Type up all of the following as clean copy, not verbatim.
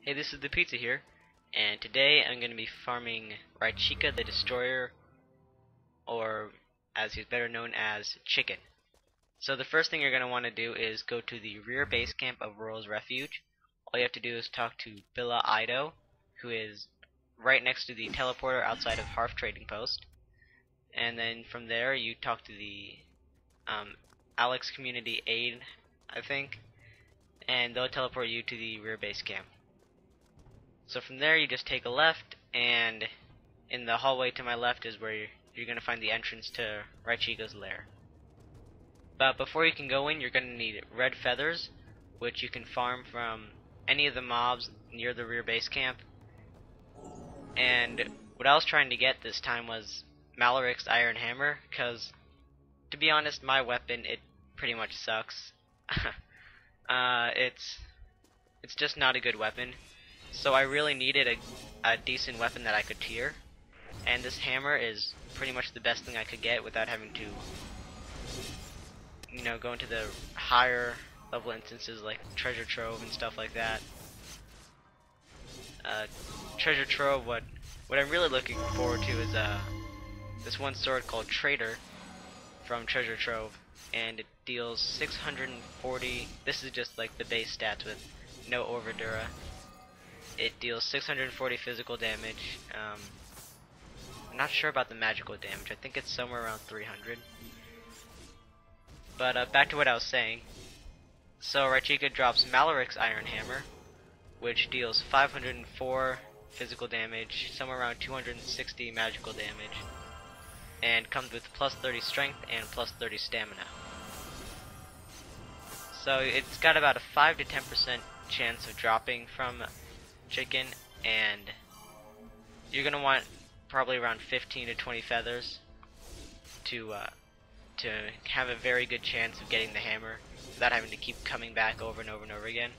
Hey, this is the Pizza here, and today I'm going to be farming Raichika the Destroyer, or as he's better known as, Chicken. So the first thing you're going to want to do is go to the rear base camp of Royal's Refuge. All you have to do is talk to Billa Ido, who is right next to the teleporter outside of Harf Trading Post. And then from there you talk to the Alex Community Aid, I think, and they'll teleport you to the rear base camp. So from there you just take a left, and in the hallway to my left is where you're going to find the entrance to Raichika's lair. But before you can go in, you're going to need red feathers, which you can farm from any of the mobs near the rear base camp. And what I was trying to get this time was Malrick's iron hammer, because to be honest, my weapon, it pretty much sucks. It's just not a good weapon. So I really needed a decent weapon that I could tier, and this hammer is pretty much the best thing I could get without having to, go into the higher level instances like treasure trove and stuff like that. Treasure trove, what I'm really looking forward to is this one sword called Traitor from treasure trove, and it deals 640. This is just like the base stats with no Overdura. It deals 640 physical damage. I'm not sure about the magical damage. I think it's somewhere around 300. But back to what I was saying. So Raichika drops Malrick's iron hammer, which deals 504 physical damage, somewhere around 260 magical damage, and comes with plus 30 strength and plus 30 stamina. So it's got about a 5 to 10% chance of dropping from Chicken, and you're gonna want probably around 15 to 20 feathers to have a very good chance of getting the hammer without having to keep coming back over and over and over again.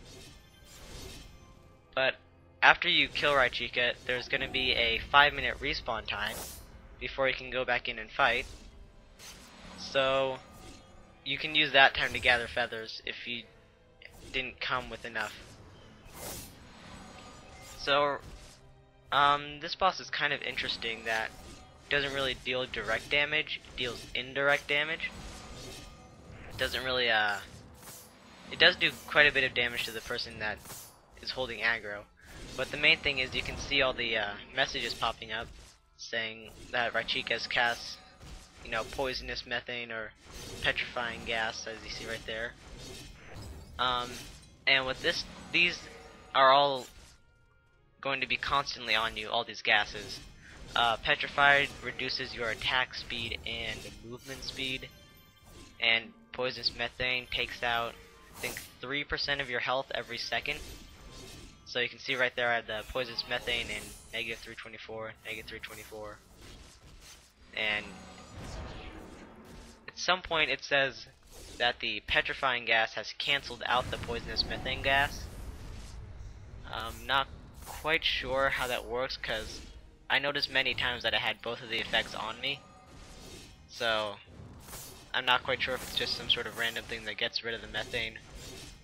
But after you kill Raichika, there's gonna be a 5-minute respawn time before you can go back in and fight. So you can use that time to gather feathers if you didn't come with enough. So, this boss is kind of interesting that it doesn't really deal direct damage, it deals indirect damage. It doesn't really, it does do quite a bit of damage to the person that is holding aggro. But the main thing is you can see all the messages popping up saying that Raichika's casts, poisonous methane or petrifying gas, as you see right there. And with these are all going to be constantly on you, all these gases. Petrified reduces your attack speed and movement speed, and poisonous methane takes out, I think, 3% of your health every second. So you can see right there I have the poisonous methane in negative 324, negative 324, and at some point it says that the petrifying gas has cancelled out the poisonous methane gas. I'm not quite sure how that works, because I noticed many times that I had both of the effects on me, so I'm not quite sure if it's just some sort of random thing that gets rid of the methane,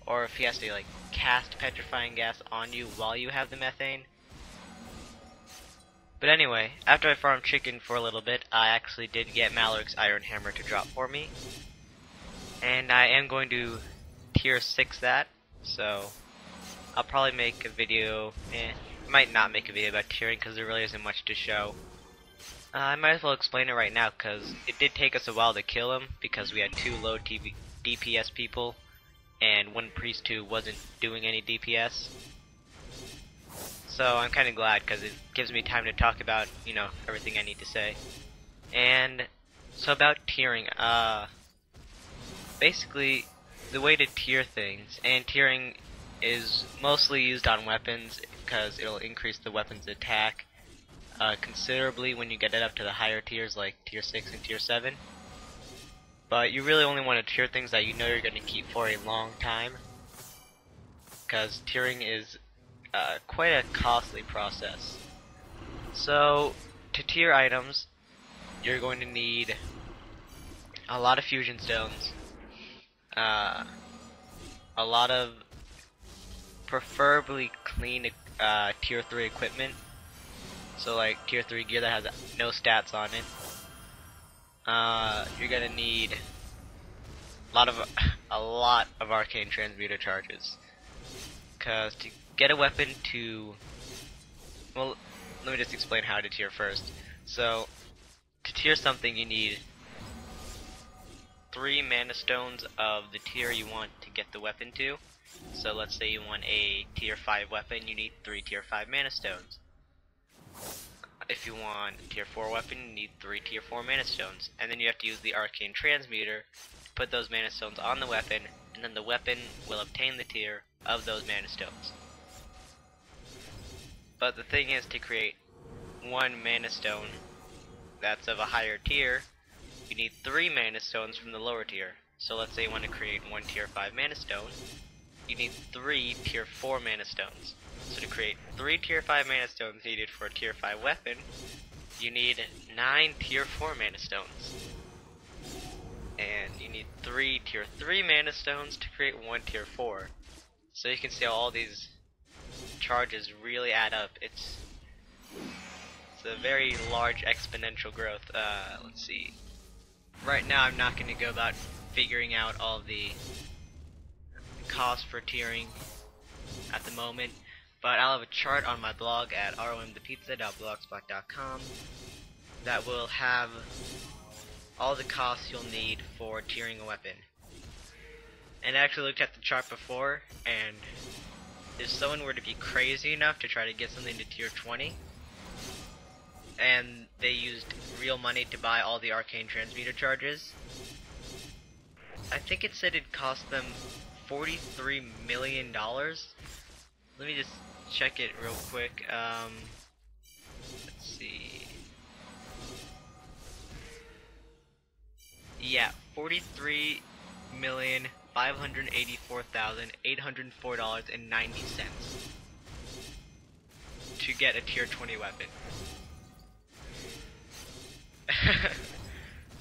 or if he has to cast petrifying gas on you while you have the methane. But anyway, after I farmed Chicken for a little bit, I actually did get Malrick's iron hammer to drop for me, and I am going to tier 6 that, so I'll probably make a video, I might not make a video about tiering because there really isn't much to show. I might as well explain it right now, because it did take us a while to kill him because we had 2 low DPS people and 1 priest who wasn't doing any DPS. So I'm kind of glad, because it gives me time to talk about, everything I need to say. And so about tiering, basically the way to tier things, and tiering is mostly used on weapons because it'll increase the weapon's attack considerably when you get it up to the higher tiers like tier 6 and tier 7. But you really only want to tier things that you know you're going to keep for a long time, because tiering is quite a costly process. So to tier items, you're going to need a lot of fusion stones, a lot of preferably clean tier 3 equipment. So like tier 3 gear that has no stats on it. You're gonna need a lot of arcane transmuter charges. Cause to get a weapon to, well, let me just explain how to tier first. So to tier something, you need 3 mana stones of the tier you want to get the weapon to. So let's say you want a tier 5 weapon, you need 3 tier 5 mana stones. If you want a tier 4 weapon, you need 3 tier 4 mana stones. And then you have to use the arcane transmuter to put those mana stones on the weapon, and then the weapon will obtain the tier of those mana stones. But the thing is, to create 1 mana stone that's of a higher tier, you need 3 mana stones from the lower tier. So let's say you want to create 1 tier 5 mana stone, you need 3 tier 4 mana stones. So to create 3 tier 5 mana stones needed for a tier 5 weapon, you need 9 tier 4 mana stones. And you need 3 tier 3 mana stones to create 1 tier 4. So you can see how all these charges really add up. It's a very large exponential growth. Let's see. Right now I'm not going to go about figuring out all the costs for tiering at the moment, but I'll have a chart on my blog at romthepizza.blogspot.com that will have all the costs you'll need for tiering a weapon. And I actually looked at the chart before, and if someone were to be crazy enough to try to get something to tier 20, and they used real money to buy all the arcane transmuter charges, I think it said it cost them $43 million. Let me just check it real quick. Let's see. Yeah, $43,584,804.90 to get a tier 20 weapon.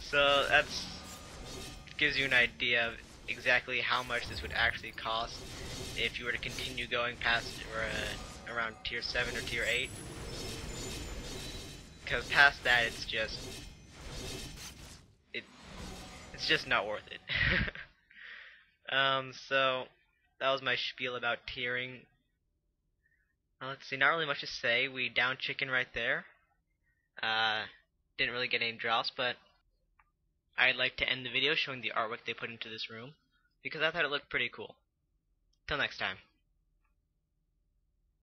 So that's gives you an idea of exactly how much this would actually cost if you were to continue going past around tier 7 or tier 8. Because past that, it's just not worth it. So that was my spiel about tiering. Let's see, not really much to say. We downed chicken right there. Didn't really get any drops, but I'd like to end the video showing the artwork they put into this room, because I thought it looked pretty cool. Till next time.